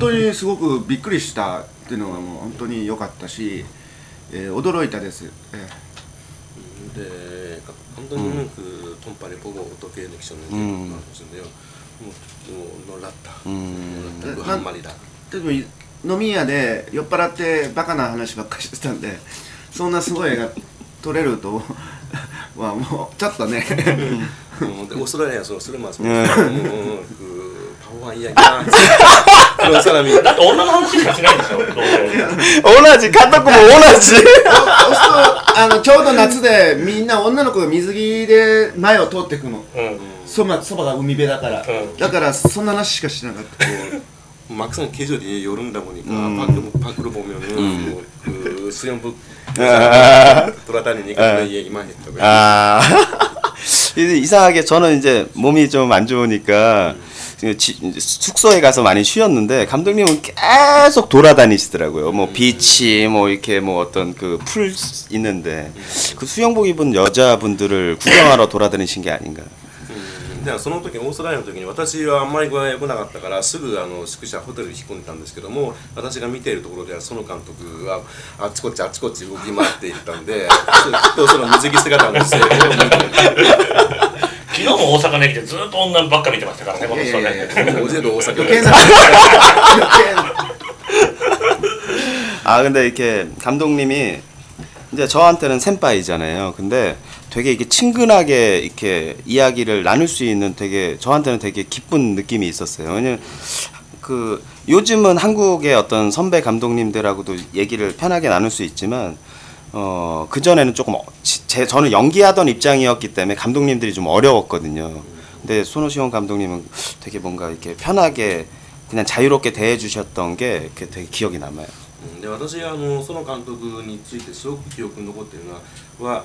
当にすごくびっくりしたっていうのがもう本当に良かったし、驚いたです。네, 감독님은 그 톰파리 보고 어떻게 느끼셨는지 말씀하셨는데요. 놀랐다. 그 한마디다. 飲み屋で酔っ払ってバカな話ばっかりしてたんで、そんなすごい絵が撮れるとはもうちょっとね。で오스트레일리아それまず그 바보한 이야기야. 그런 사람이. だって女の話しかしないでしょ。同じ監督も同じ。ちょうど夏でみんな女の子が水着で前を通ってくの。そばが海辺だから。だからそんな話しかしなかった。 막상 계절이 여름이다 보니까 밖으로 보면은 그 수영복 돌아다니니까 그런 얘기만 했다고요. 이상하게 저는 이제 몸이 좀 안 좋으니까 숙소에 가서 많이 쉬었는데 감독님은 계속 돌아다니시더라고요. 뭐 비치 뭐 이렇게 뭐 어떤 그 풀 있는데 그 수영복 입은 여자분들을 구경하러 돌아다니신 게 아닌가. でその時オーストラリアの時に私はあんまり具合良くなかったからすぐ宿舎ホテルに引っ込んでたんですけども、私が見ているところではその監督はあっちこっち動き回っていったんで、きっとその水着姿の姿を見て昨日も大阪に来てずっと女ばっか見てましたからね、この人ね。おじいと大阪 아 근데 이렇게 감독님이 이제 저한테는 센파이잖아요. 근데 되게 이렇게 친근하게 이렇게 이야기를 나눌 수 있는 되게 저한테는 되게 기쁜 느낌이 있었어요. 왜냐면 그 요즘은 한국의 어떤 선배 감독님들하고도 얘기를 편하게 나눌 수 있지만 그 전에는 조금 저는 연기하던 입장이었기 때문에 감독님들이 좀 어려웠거든요. 근데 손오시원 감독님은 되게 뭔가 이렇게 편하게 그냥 자유롭게 대해주셨던 게 되게 기억이 남아요. で私はその監督についてすごく記憶に残っているのは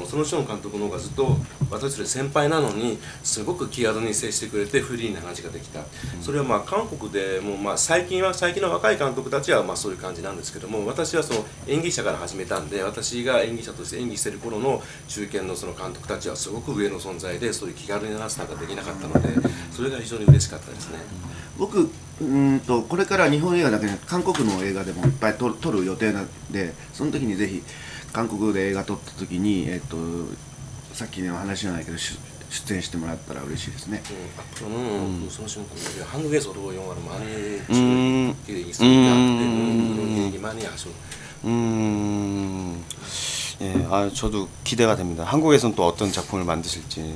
そのショーン監督の方がずっと私たち先輩なのにすごく気軽に接してくれてフリーな話ができた、それはまあ韓国でもまあ最近の若い監督たちはまあそういう感じなんですけども、私はその演技者から始めたんで、私が演技者として演技している頃の中堅のその監督たちはすごく上の存在で、そういう気軽に話すなんかできなかったので、それが非常に嬉しかったですね。僕これから日本映画だけで韓国の映画でもいっぱい撮る予定なんで、その時にぜひ韓国で映画撮った時にさっきの話じゃないけど出演してもらったら嬉しいですね。 앞으로는 한국에서도 영화를 많이 찍게 있습니다. 그런 얘기 많이 하죠. 예, 저도 기대가 됩니다. 한국에서는 또 어떤 작품을 만드실지.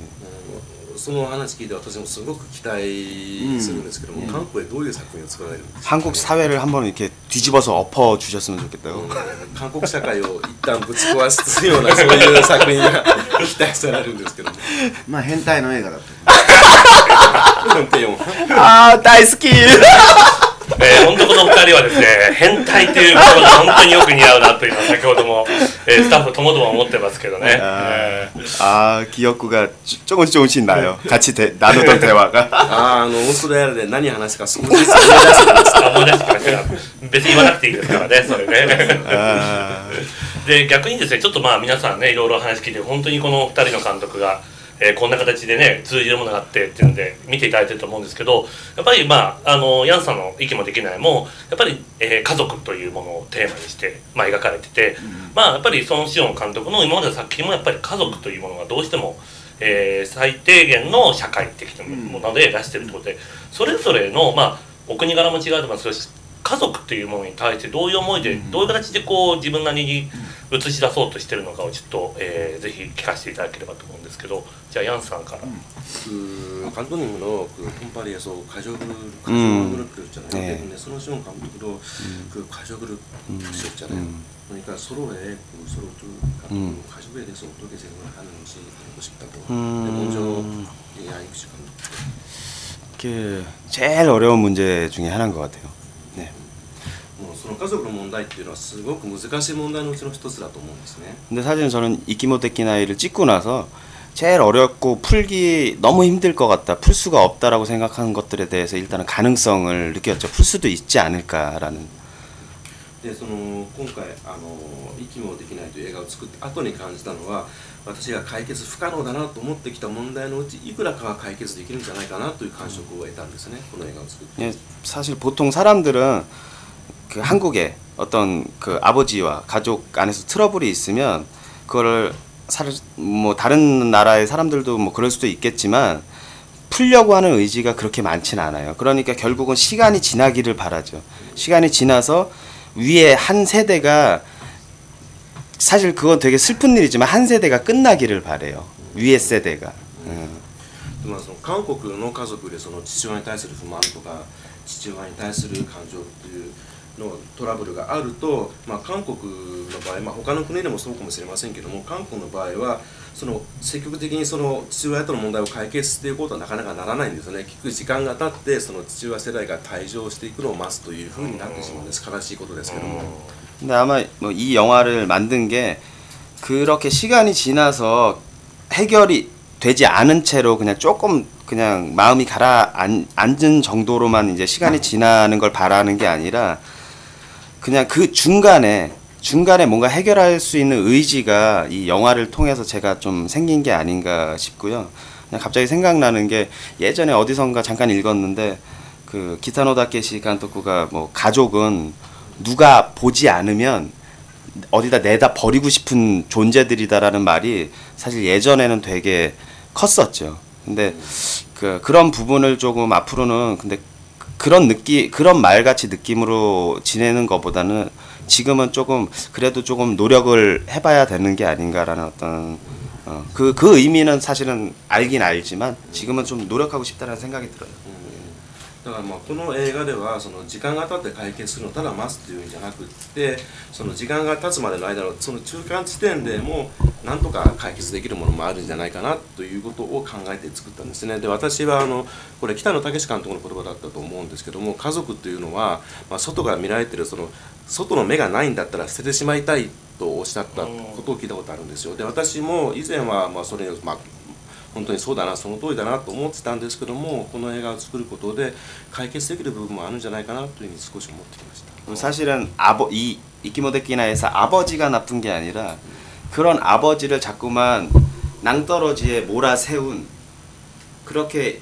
その話聞いて私もすごく期待するんですけども、韓国でどういう作品を作られるんですか。 한국 사회를 한번 이렇게 뒤집어서 엎어 주셨으면 좋겠다고. 韓国社会を一旦ぶち壊すようなそういう作品が期待されるんですけども。まあ変態の映画だと。大好き。本当この2人はですね、変態という言葉が本当によく似合うなというのは先ほどもスタッフともども思ってますけどね。기억구가 조금씩 나요. 같이 나누던 대화가. オーストラリアで何話すか少しずつ思い出してきました。別に言わなくていいですからね、それね。で逆にですね、ちょっとまあ皆さんねいろいろ話聞いて本当にこの2人の監督がこんな形でね通じるものがあってっていうので見ていただいてると思うんですけど、やっぱりまあヤンさんの息もできないもやっぱり、家族というものをテーマにして、まあ、描かれてて、まあやっぱりソン・シオン監督の今までの作品もやっぱり家族というものがどうしても、最低限の社会的なもので出してるってことで、それぞれのまあお国柄も違うと思いますし、家族というものに対してどういう思いでどういう形でこう自分なりに映し出そうとしてるのかをちょっと、ぜひ聞かせていただければと思うんですけど、じゃあヤンさんから。 감독님은 그 톰파리에서 가족을 그렸잖아요. 근데 손오시원 감독도 그 가족을 그리셨잖아요. 그러니까 서로의 서로 가족에 대해서 어떻게 생각을 하는지 알고 싶다고. 먼저 아이쿠시 감독. 그 제일 어려운 문제 중에 하나인 것 같아요. 네. その家族の問題っていうのはすごく難しい問題のうちの一つだと思うんですね。 근데 사실은 저는 이키모테키나이를 찍고 나서 제일 어렵고 풀기 너무 힘들 것 같다, 풀 수가 없다라고 생각하는 것들에 대해서 일단은 가능성을 느꼈죠. 풀 수도 있지 않을까라는. でその今回息もできないという映画を作って後に感じたのは、私が解決不可能だなと思ってきた問題のうちいくらかは解決できるんじゃないかなという感触を得たんですね、この映画を作って。 사실 보통 사람들은 그 한국에 어떤 그 아버지와 가족 안에서 트러블이 있으면 그거를 뭐 다른 나라의 사람들도 뭐 그럴 수도 있겠지만 풀려고 하는 의지가 그렇게 많진 않아요. 그러니까 결국은 시간이 지나기를 바라죠. 시간이 지나서 위에 한 세대가, 사실 그건 되게 슬픈 일이지만 한 세대가 끝나기를 바래요. 위에 세대가. その韓国の家族でその父親に対する不満とか父親に対する感情っていうのトラブルがあると、韓国の場合、他の国でもそうかもしれませんけども、韓国の場合はその積極的にその父親との問題を解決していくことはなかなかならないんですよね。結局時間が経ってその父親世代が退場していくのを待つというふうになってしまうんです。悲しいことですけども。 근데 아마 뭐 이 영화를 만든 게 그렇게 시간이 지나서 해결이 되지 않은 채로 그냥 조금 그냥 마음이 가라앉은 정도로만 이제 시간이 지나는 걸 바라는 게 아니라 그냥 그 중간에 뭔가 해결할 수 있는 의지가 이 영화를 통해서 제가 좀 생긴 게 아닌가 싶고요. 그냥 갑자기 생각나는 게 예전에 어디선가 잠깐 읽었는데 그 기타노 다케시 감독가 뭐 가족은 누가 보지 않으면 어디다 내다 버리고 싶은 존재들이다라는 말이 사실 예전에는 되게 컸었죠. 근데 그런 부분을 조금 앞으로는 근데 그런 말같이 느낌으로 지내는 것보다는 지금은 조금 그래도 조금 노력을 해봐야 되는 게 아닌가라는 어떤 그 의미는 사실은 알긴 알지만 지금은 좀 노력하고 싶다는 생각이 들어요. だからこの映画ではその時間が経って解決するのをただ待つというんじゃなくって、その時間が経つまでの間のその中間地点でもなんとか解決できるものもあるんじゃないかなということを考えて作ったんですね。で私はこれ北野武監督の言葉だったと思うんですけども、家族というのは、外から見られているその外の目がないんだったら捨ててしまいたいとおっしゃったことを聞いたことあるんですよ。で私も以前はそれを本当にそうだな、その通りだなと思ってたんですけども、この映画を作ることで解決できる部分もあるんじゃないかなというふうに少し思ってきました。 사실은 이 이키모데키나에서 아버지가 나쁜 게 아니라 그런 아버지를 자꾸만 낭떠러지에 몰아세운 그렇게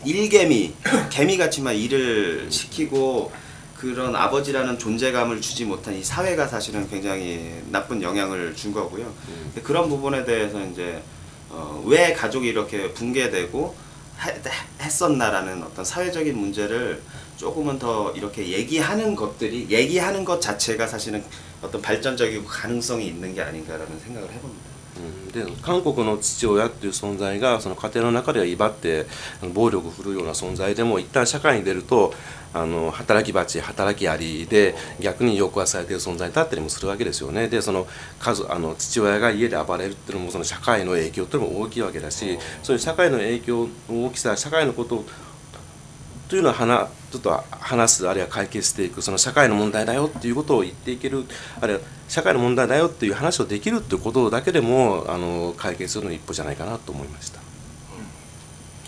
개미같이만 일을 시키고 그런 아버지라는 존재감을 주지 못한 이 사회가 사실은 굉장히 나쁜 영향을 준 거고요. 그런 부분에 대해서 이제 왜 가족이 이렇게 붕괴되고 했었나라는 어떤 사회적인 문제를 조금은 더 이렇게 얘기하는 것 자체가 사실은 어떤 발전적이고 가능성이 있는 게 아닌가라는 생각을 해봅니다. で韓国の父親っていう存在がその家庭の中では威張って暴力を振るうような存在でも一旦社会に出ると働き蜂働きアリで逆に抑圧されている存在だったりもするわけですよね。でその父親が家で暴れるっていうのもその社会の影響っていうのも大きいわけだし、そういう社会の影響の大きさ、社会のことというのはちょっと話す、あるいは解決していく、その社会の問題だよっていうことを言っていける、あるいは社会の問題だよっていう話をできるっていうことだけでも解決するの一歩じゃないかなと思いました。な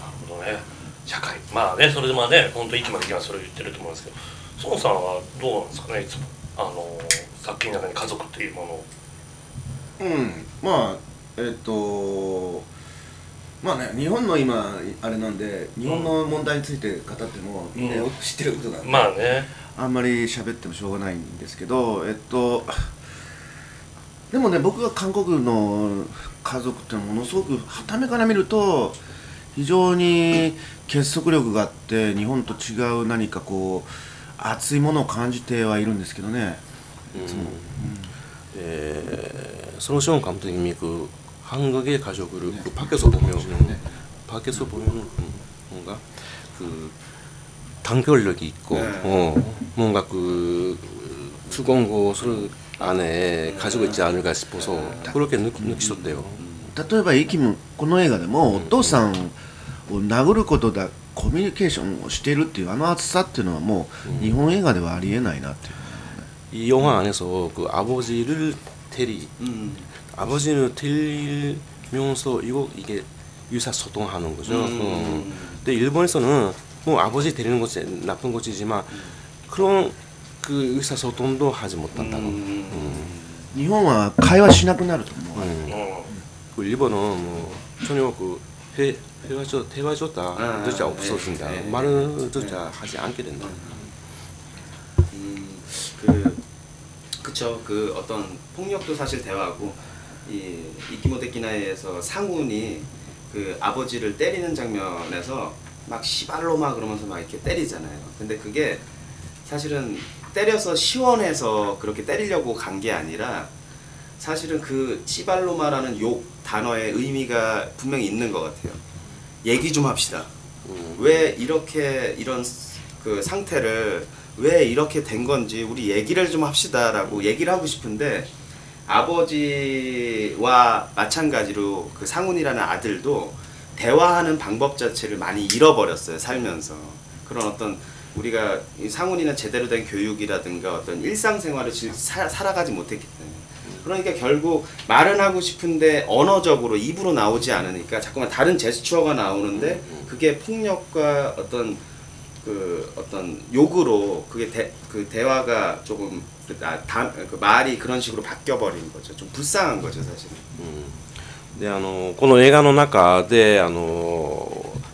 るほどね。社会、まあね、それでまあね、本当息まできはそれを言ってると思うんですけど、孫さんはどうなんですかね、いつも作品の中に家族っていうものを。まあね、日本の今あれなんで日本の問題について語ってもみんなよく知ってることなんで、まあね、あんまり喋ってもしょうがないんですけど、でもね、僕が韓国の家族ってものすごく傍目から見ると非常に結束力があって日本と違う何かこう熱いものを感じてはいるんですけどね。손시온 감독님이 그 한국의 가족을 그 밖에서 보면 뭔가 그 단결력이 있고 뭔가 그 두꺼운 것을 안에 가지고 있지 않을까 싶어서 그렇게 느끼셨대요. 例えばこの映画でもお父さんを殴ることでコミュニケーションをしているっていう熱さっていうのはもう日本映画ではありえないなっていう。 이 영화 안에서 그 아버지를 아버지를 때리면서 이게 유사소통하는 거죠. 근데 일본에서는 뭐 아버지 때리는 것이 나쁜 것이지만 그런 그 의사소통도 하지 못한다는. 日本は会話しなくなると思う、 그 일본은 뭐 전혀 그 대화 조차 없어진다. 말을 조차 하지 않게 된다. 그쵸. 그 어떤 폭력도 사실 대화고 이 이키모데키나이에서 상훈이 그 아버지를 때리는 장면에서 막 시발로마 그러면서 막 이렇게 때리잖아요. 근데 그게 사실은 때려서 시원해서 그렇게 때리려고 간 게 아니라 사실은 그 시발로마라는 욕 단어의 의미가 분명히 있는 것 같아요. 얘기 좀 합시다. 왜 이렇게 이런 그 상태를 왜 이렇게 된 건지 우리 얘기를 좀 합시다라고 얘기를 하고 싶은데 아버지와 마찬가지로 그 상훈이라는 아들도 대화하는 방법 자체를 많이 잃어버렸어요. 살면서 그런 어떤 우리가 상훈이는 제대로 된 교육이라든가 어떤 일상생활을 살아가지 못했기 때문에 그러니까 결국 말은 하고 싶은데 언어적으로 입으로 나오지 않으니까 자꾸만 다른 제스처가 나오는데 그게 폭력과 어떤 그 어떤 욕으로 그게 그 대화가 조금 그 말이 그런 식으로 바뀌어 버린 거죠. 좀 불쌍한 거죠, 사실은. でこの映画の中で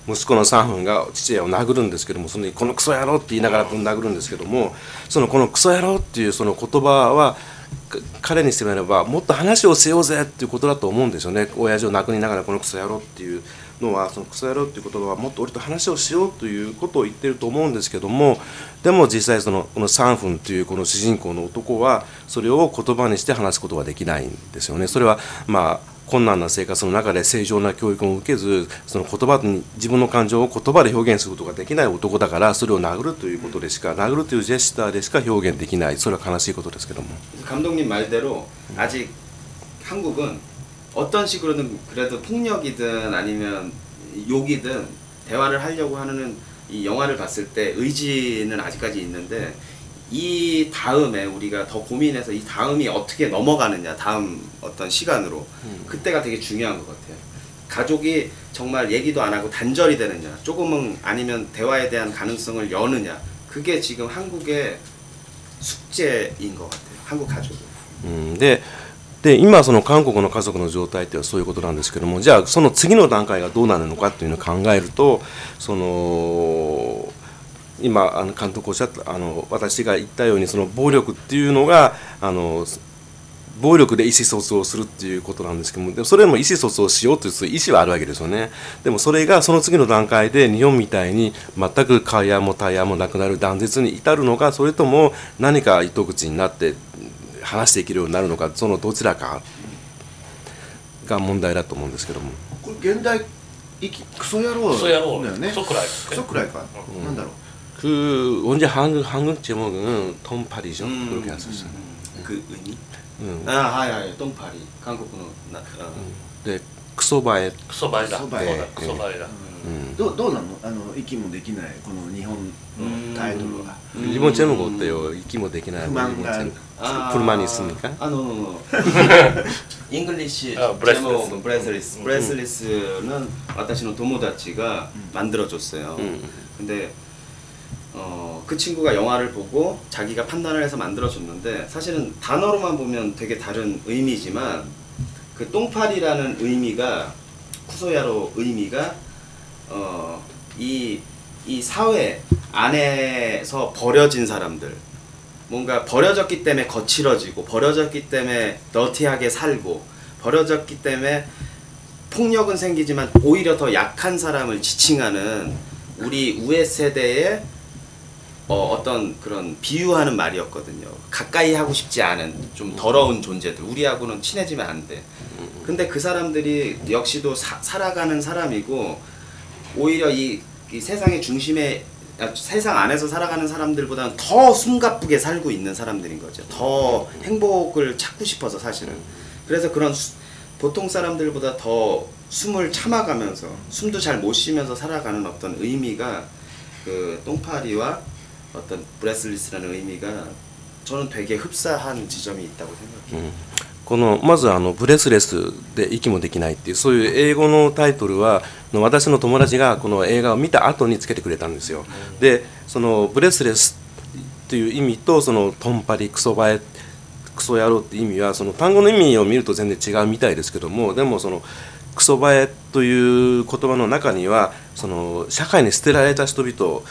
息子のサンフンが父親を殴るんですけども、そのこのクソ野郎って言いながらぶん殴るんですけども、そのこのクソ野郎っていうその言葉は彼にしてみればもっと話をしようぜっていうことだと思うんですよね。親父を殴りながらこのクソ野郎っていうのは、そのクソ野郎っていう言葉はもっと俺と話をしようということを言ってると思うんですけども、でも実際このサンフンというこの主人公の男はそれを言葉にして話すことはできないんですよね。それはまあ困難な生活の中で正常な教育を受けず、その言葉に自分の感情を言葉で表現することができない男だから、それを殴るということでしか、殴るというジェスチャーでしか表現できない。それは悲しいことですけども。 감독님 말대로 아직 한국은 어떤 식으로든 그래도 폭력이든 아니면 욕이든 대화를 하려고 하는 이 영화를 봤을 때 의지는 아직까지 있는데, 이 다음에 우리가 더 고민해서 이 다음이 어떻게 넘어가느냐, 다음 어떤 시간으로 그때가 되게 중요한 것 같아요. 가족이 정말 얘기도 안 하고 단절이 되느냐, 조금은 아니면 대화에 대한 가능성을 여느냐, 그게 지금 한국의 숙제인 것 같아요. 한국 가족은. で今その韓国の家族の状態っていうのはそういうことなんですけども、じゃあその次の段階がどうなるのかっていうのを考えると、その今監督おっしゃった私が言ったように、その暴力っていうのが暴力で意思疎通をするっていうことなんですけども、でもそれも意思疎通をしようという意思はあるわけですよね。でもそれがその次の段階で日本みたいに全く会話も対話もなくなる断絶に至るのか、それとも何か糸口になって話していけるようになるのか、そのどちらかが問題だと思うんですけども。これ現代クソ野郎だよね。クソくらいクソくらいか、なんだろう。 그 언제 한국 제목은 톰파리죠. 그렇게 했었어요. 그 의미? 하야 똥파리. 한국어는 네, 크소바에 クソバイだ。クソバイクソバイだ。どうなの息もできないこの日本のタイトルは。 일본 제목 어때요? 읽기도できない 불만가. 일본 제목. 불만이 있습니까? 노. 잉글리시 브레스리스. 제목은 브레스리스. 브레스리스는 와타시노 도모다치가 만들어줬어요. 근데 그 친구가 영화를 보고 자기가 판단을 해서 만들어줬는데, 사실은 단어로만 보면 되게 다른 의미지만 그 똥파리라는 의미가, 쿠소야로 의미가 이 사회 안에서 버려진 사람들, 뭔가 버려졌기 때문에 거칠어지고, 버려졌기 때문에 너티하게 살고, 버려졌기 때문에 폭력은 생기지만 오히려 더 약한 사람을 지칭하는 우리 우에 세대의 어떤 그런 비유하는 말이었거든요. 가까이 하고 싶지 않은 좀 더러운 존재들, 우리하고는 친해지면 안 돼. 근데 그 사람들이 역시도 살아가는 사람이고, 오히려 이 세상의 중심에, 세상 안에서 살아가는 사람들보다는 더 숨가쁘게 살고 있는 사람들인 거죠. 더 행복을 찾고 싶어서 사실은. 그래서 그런 보통 사람들보다 더 숨을 참아가면서, 숨도 잘 못 쉬면서 살아가는 어떤 의미가, 그 똥파리와 어떤 브레스리스라는 의미가 저는 되게 흡사한 지점이 있다고 생각해요. このまずブレスレスで息もできないっていう、そういう英語のタイトルは私の友達がこの映画を見た後につけてくれたんですよ。でそのブレスレスという意味とそのトンパリクソバエクソ野郎って意味はその単語の意味を見ると全然違うみたいですけども、でもそのクソバエという言葉の中にはその社会に捨てられた人々で